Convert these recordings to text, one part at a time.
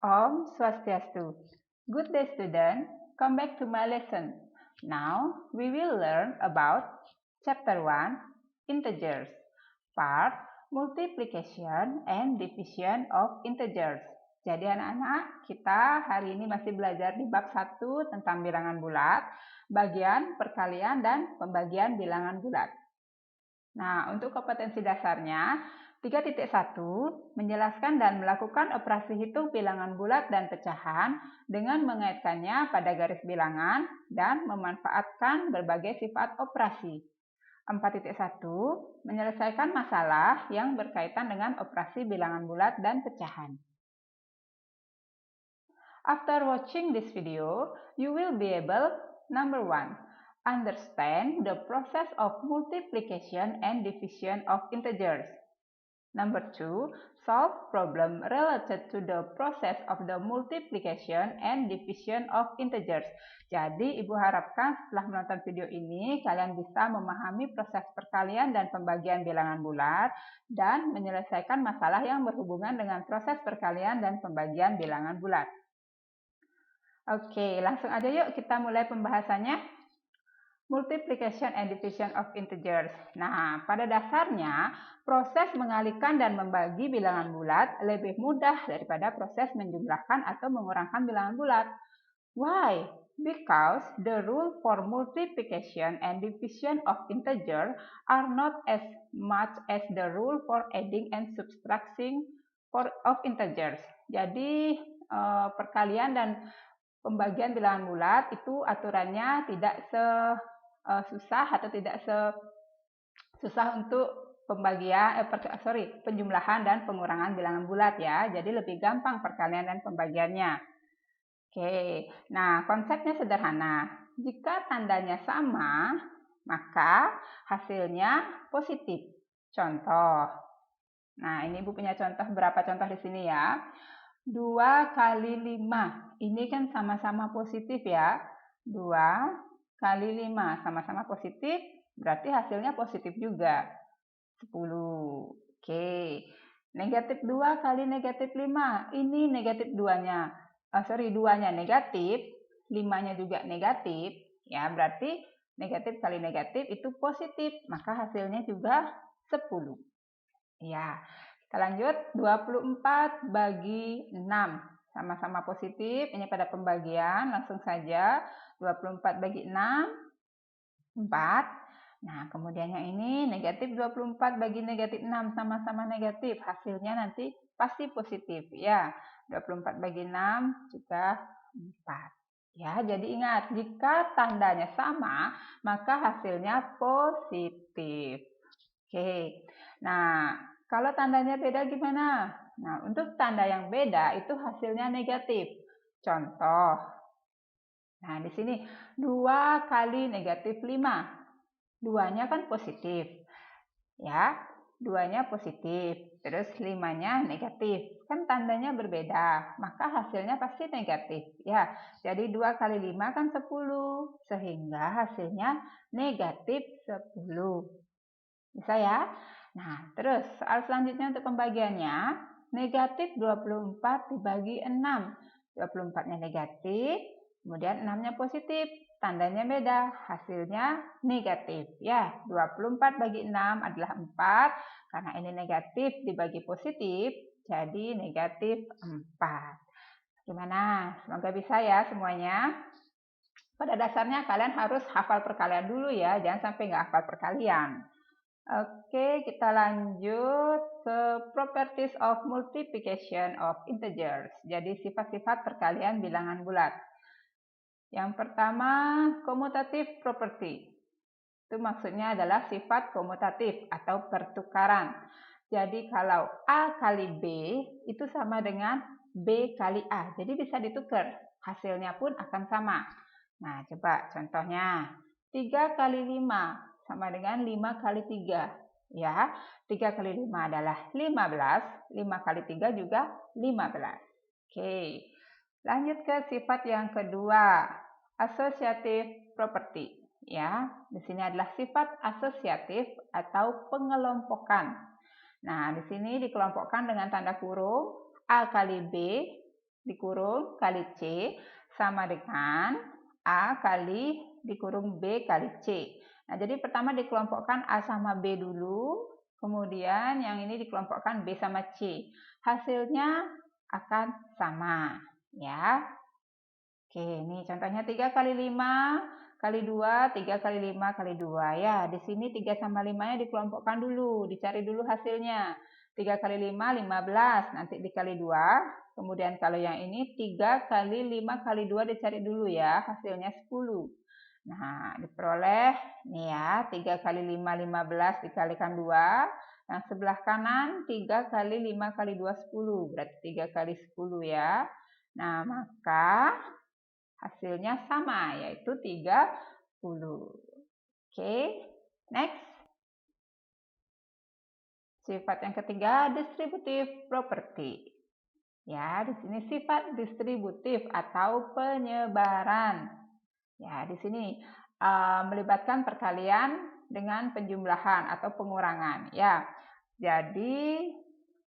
Om Swastiastu. Good day, student. Come back to my lesson. Now, we will learn about Chapter 1, Integers, Part Multiplication and Division of Integers. Jadi anak-anak, kita hari ini masih belajar di bab 1 tentang bilangan bulat, bagian perkalian dan pembagian bilangan bulat. Nah, untuk kompetensi dasarnya, 3.1 menjelaskan dan melakukan operasi hitung bilangan bulat dan pecahan dengan mengaitkannya pada garis bilangan dan memanfaatkan berbagai sifat operasi. 4.1 menyelesaikan masalah yang berkaitan dengan operasi bilangan bulat dan pecahan. After watching this video, you will be able, number 1, understand the process of multiplication and division of integers. Number 2, solve problem related to the process of the multiplication and division of integers. Jadi, Ibu harapkan setelah menonton video ini, kalian bisa memahami proses perkalian dan pembagian bilangan bulat dan menyelesaikan masalah yang berhubungan dengan proses perkalian dan pembagian bilangan bulat. Oke, langsung aja yuk kita mulai pembahasannya. Multiplication and division of integers. Nah, pada dasarnya, proses mengalihkan dan membagi bilangan bulat lebih mudah daripada proses menjumlahkan atau mengurangkan bilangan bulat. Why? Because the rule for multiplication and division of integer are not as much as the rule for adding and subtracting of integers. Jadi, perkalian dan pembagian bilangan bulat itu aturannya tidak susah atau tidak susah untuk penjumlahan dan pengurangan bilangan bulat ya. Jadi lebih gampang perkalian dan pembagiannya. Oke, nah konsepnya sederhana. Jika tandanya sama, maka hasilnya positif. Contoh. Nah, ini Ibu punya contoh, berapa contoh di sini ya. 2 kali 5. Ini kan sama-sama positif ya. 2 kali 5 sama-sama positif, berarti hasilnya positif juga. 10. Oke. Negatif 2 kali negatif 5. Ini negatif 2-nya. 2-nya negatif, 5-nya juga negatif. Ya, berarti negatif kali negatif itu positif. Maka hasilnya juga 10. Ya, kita lanjut. 24 bagi 6. Sama-sama positif, ini pada pembagian, langsung saja 24 bagi 6, 4. Nah, kemudian yang ini negatif 24 bagi negatif 6, sama-sama negatif, hasilnya nanti pasti positif. Ya, 24 bagi 6 juga 4. Ya, jadi ingat, jika tandanya sama, maka hasilnya positif. Oke, nah kalau tandanya beda gimana? Nah, untuk tanda yang beda itu hasilnya negatif. Contoh. Nah, di sini 2 kali negatif 5. 2-nya kan positif. Ya, 2-nya positif. Terus 5-nya negatif. Kan tandanya berbeda. Maka hasilnya pasti negatif. Ya, jadi 2 kali 5 kan 10. Sehingga hasilnya negatif 10. Bisa ya? Nah, terus soal selanjutnya untuk pembagiannya, negatif 24 dibagi 6. 24-nya negatif, kemudian 6-nya positif. Tandanya beda, hasilnya negatif. Ya, 24 bagi 6 adalah 4. Karena ini negatif dibagi positif, jadi negatif 4. Gimana? Semoga bisa ya semuanya. Pada dasarnya kalian harus hafal perkalian dulu ya, jangan sampai nggak hafal perkalian. Oke, kita lanjut ke properties of multiplication of integers. Jadi sifat-sifat perkalian bilangan bulat. Yang pertama, commutative property. Itu maksudnya adalah sifat komutatif atau pertukaran. Jadi kalau A kali B itu sama dengan B kali A. Jadi bisa ditukar. Hasilnya pun akan sama. Nah, coba contohnya. 3 kali 5 sama dengan 5 kali 3. Ya, 3 kali 5 adalah 15. 5 kali 3 juga 15. Oke, lanjut ke sifat yang kedua. Associative property. Ya, di sini adalah sifat asosiatif atau pengelompokan. Nah, di sini dikelompokkan dengan tanda kurung A kali B dikurung kali C sama dengan A kali dikurung B kali C. Nah, jadi pertama dikelompokkan A sama B dulu, kemudian yang ini dikelompokkan B sama C. Hasilnya akan sama, ya. Oke, ini contohnya 3 kali 5 kali 2, 3 kali 5 kali 2. Ya, di sini 3 sama 5-nya dikelompokkan dulu, dicari dulu hasilnya. 3 kali 5, 15, nanti dikali 2. Kemudian kalau yang ini 3 kali 5 kali 2 dicari dulu ya, hasilnya 10. Nah, diperoleh nih ya, 3 kali 5, 15 dikalikan 2. Yang sebelah kanan 3 kali 5 kali 2, 10. Berarti 3 kali 10 ya. Nah, maka hasilnya sama, yaitu 30. Oke, next. Sifat yang ketiga, distributive property. Ya, di sini sifat distributif atau penyebaran. Ya, di sini melibatkan perkalian dengan penjumlahan atau pengurangan. Ya, jadi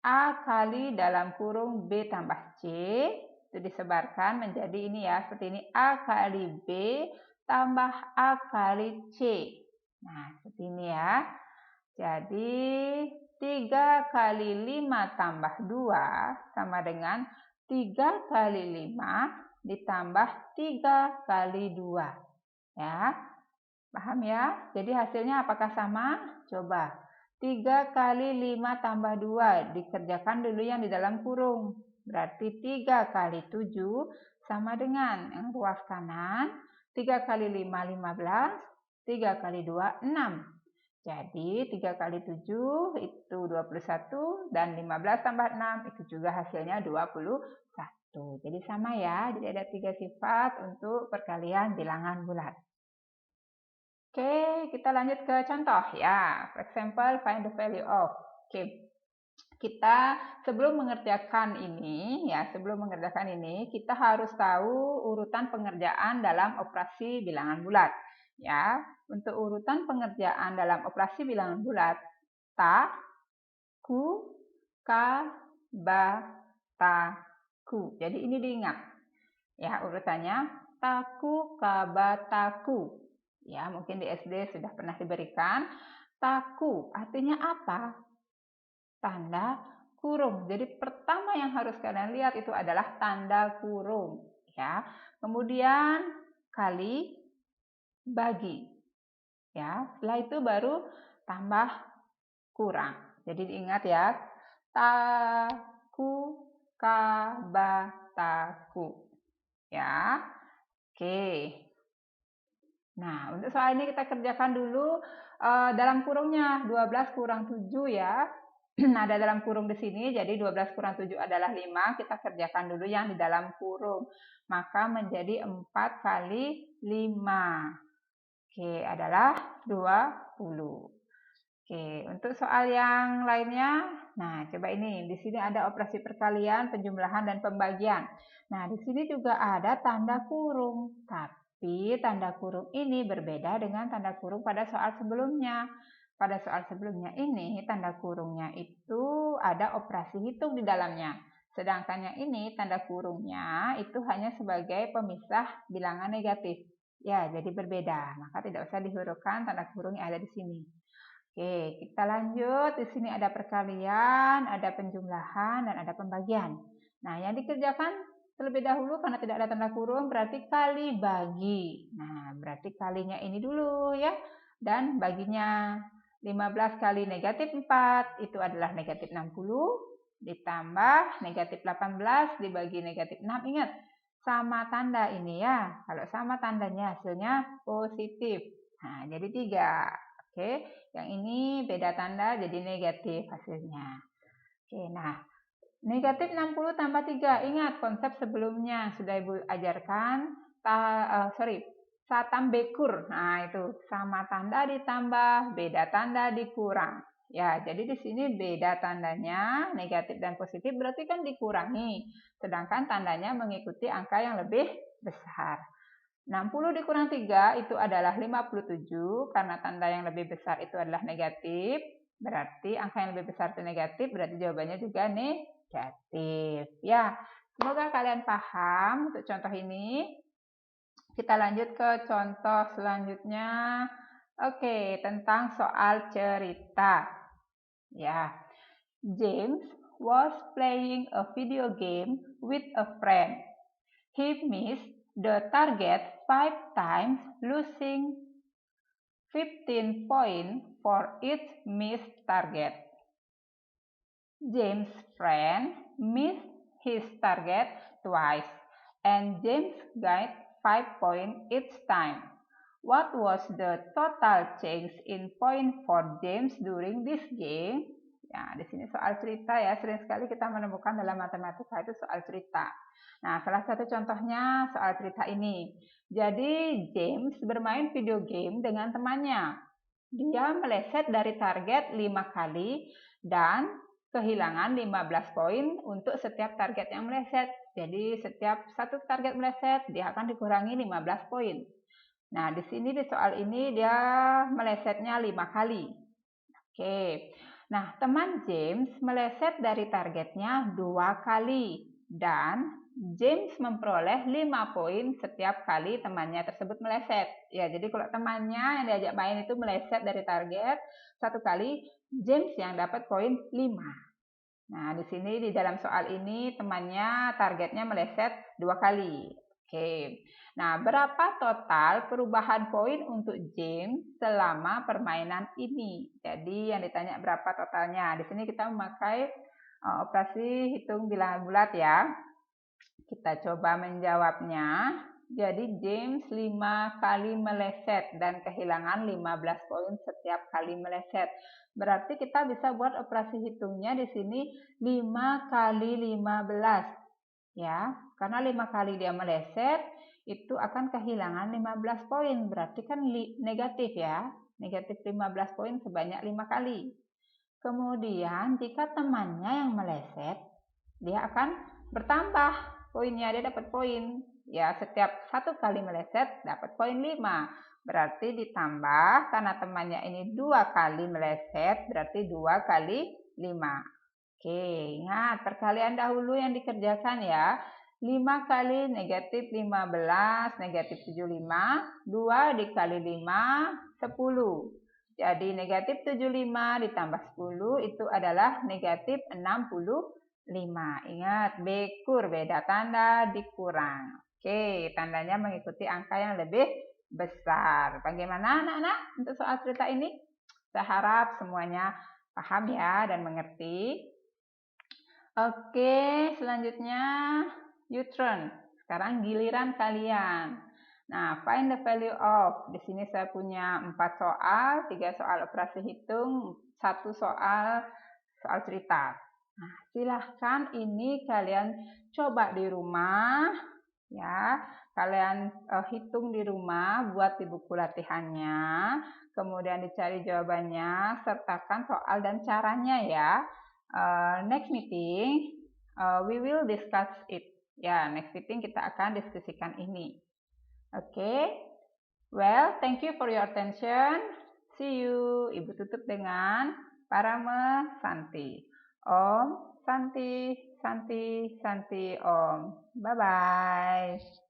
A kali dalam kurung B tambah C itu disebarkan menjadi ini ya, seperti ini, A kali B tambah A kali C. Nah, seperti ini ya. Jadi 3 kali 5 tambah 2 sama dengan 3 kali 5 ditambah 3 kali 2. Ya, paham ya? Jadi hasilnya apakah sama? Coba. 3 kali 5 tambah 2. Dikerjakan dulu yang di dalam kurung. Berarti 3 kali 7 sama dengan yang ruas kanan. 3 kali 5, 15. 3 kali 2, 6. Jadi 3 kali 7 itu 21. Dan 15 tambah 6 itu juga hasilnya 21. Jadi sama ya. Jadi ada 3 sifat untuk perkalian bilangan bulat. Oke, kita lanjut ke contoh ya. For example, find the value of. Oke, kita sebelum mengerjakan ini, kita harus tahu urutan pengerjaan dalam operasi bilangan bulat. Ya, untuk urutan pengerjaan dalam operasi bilangan bulat, ta, ku, ka, ba, ta, ku. Jadi ini diingat. Ya, urutannya taku, ka, ba, taku. Ya, mungkin di SD sudah pernah diberikan. Taku artinya apa? Tanda kurung. Jadi pertama yang harus kalian lihat itu adalah tanda kurung. Ya, kemudian kali bagi. Ya, setelah itu baru tambah kurang. Jadi diingat ya. Taku, ka, ba, taku. Ya, oke. Nah, untuk soal ini kita kerjakan dulu dalam kurungnya 12 kurang 7 ya. Ada dalam kurung di sini, jadi 12 kurang 7 adalah 5. Kita kerjakan dulu yang di dalam kurung. Maka menjadi 4 kali 5. Oke, adalah 20. Oke, untuk soal yang lainnya, nah coba ini. Di sini ada operasi perkalian, penjumlahan, dan pembagian. Nah, di sini juga ada tanda kurung. Tapi tanda kurung ini berbeda dengan tanda kurung pada soal sebelumnya. Pada soal sebelumnya ini, tanda kurungnya itu ada operasi hitung di dalamnya. Sedangkan yang ini, tanda kurungnya itu hanya sebagai pemisah bilangan negatif. Ya, jadi berbeda. Maka tidak usah dihurufkan tanda kurung yang ada di sini. Oke, kita lanjut. Di sini ada perkalian, ada penjumlahan, dan ada pembagian. Nah, yang dikerjakan terlebih dahulu karena tidak ada tanda kurung berarti kali bagi. Nah, berarti kalinya ini dulu ya. Dan baginya 15 kali negatif 4 itu adalah negatif 60 ditambah negatif 18 dibagi negatif 6. Ingat, sama tanda ini ya. Kalau sama tandanya hasilnya positif. Nah, jadi 3. Oke, yang ini beda tanda jadi negatif hasilnya. Oke, nah negatif 60 tambah 3. Ingat konsep sebelumnya sudah Ibu ajarkan. Satam bekur. Nah, itu sama tanda ditambah, beda tanda dikurang. Ya, jadi di sini beda tandanya negatif dan positif berarti kan dikurangi. Sedangkan tandanya mengikuti angka yang lebih besar. 60 dikurang 3 itu adalah 57, karena tanda yang lebih besar itu adalah negatif, berarti angka yang lebih besar itu negatif, berarti jawabannya juga negatif. Ya, Semoga kalian paham untuk contoh ini. Kita lanjut ke contoh selanjutnya. Oke, tentang soal cerita. Ya, James was playing a video game with a friend. He missed the target 5 times, losing 15 points for each missed target. James' friend missed his target twice, and James got 5 points each time. What was the total change in point for James during this game? Ya, di sini soal cerita ya. Sering sekali kita menemukan dalam matematika itu soal cerita. Nah, salah satu contohnya soal cerita ini. Jadi, James bermain video game dengan temannya. Dia meleset dari target 5 kali dan kehilangan 15 poin untuk setiap target yang meleset. Jadi setiap satu target meleset, dia akan dikurangi 15 poin. Nah, di sini di soal ini dia melesetnya 5 kali. Oke. Nah, teman James meleset dari targetnya 2 kali dan James memperoleh 5 poin setiap kali temannya tersebut meleset. Ya, jadi kalau temannya yang diajak main itu meleset dari target 1 kali, James yang dapat poin 5. Nah, di sini di dalam soal ini temannya targetnya meleset 2 kali. Oke. Nah, berapa total perubahan poin untuk James selama permainan ini? Jadi yang ditanya berapa totalnya. Di sini kita memakai operasi hitung bilangan bulat ya. Kita coba menjawabnya. Jadi James 5 kali meleset dan kehilangan 15 poin setiap kali meleset. Berarti kita bisa buat operasi hitungnya di sini 5 kali 15. Ya, karena 5 kali dia meleset, itu akan kehilangan 15 poin. Berarti kan negatif ya. Negatif 15 poin sebanyak 5 kali. Kemudian jika temannya yang meleset, dia akan bertambah poinnya, dia dapat poin. Ya, setiap 1 kali meleset dapat poin 5. Berarti ditambah, karena temannya ini 2 kali meleset, berarti 2 kali 5. Oke, ingat perkalian dahulu yang dikerjakan ya. 5 kali negatif 15, negatif 75, 2 dikali 5, 10. Jadi negatif 75 ditambah 10 itu adalah negatif 65. Ingat, B-kur, beda tanda, dikurang. Oke, tandanya mengikuti angka yang lebih besar. Bagaimana anak-anak untuk soal cerita ini? Saya harap semuanya paham ya dan mengerti. Oke, selanjutnya U-turn. Sekarang giliran kalian. Nah, find the value of. Di sini saya punya 4 soal, 3 soal operasi hitung, 1 soal cerita. Nah, silahkan ini kalian coba di rumah, ya. Kalian hitung di rumah, buat di buku latihannya, kemudian dicari jawabannya, sertakan soal dan caranya ya. Next meeting, we will discuss it. Ya, next meeting kita akan diskusikan ini. Oke. Well, thank you for your attention. See you. Ibu tutup dengan Parama Santi. Om Santi, Santi, Santi, Om. Bye-bye.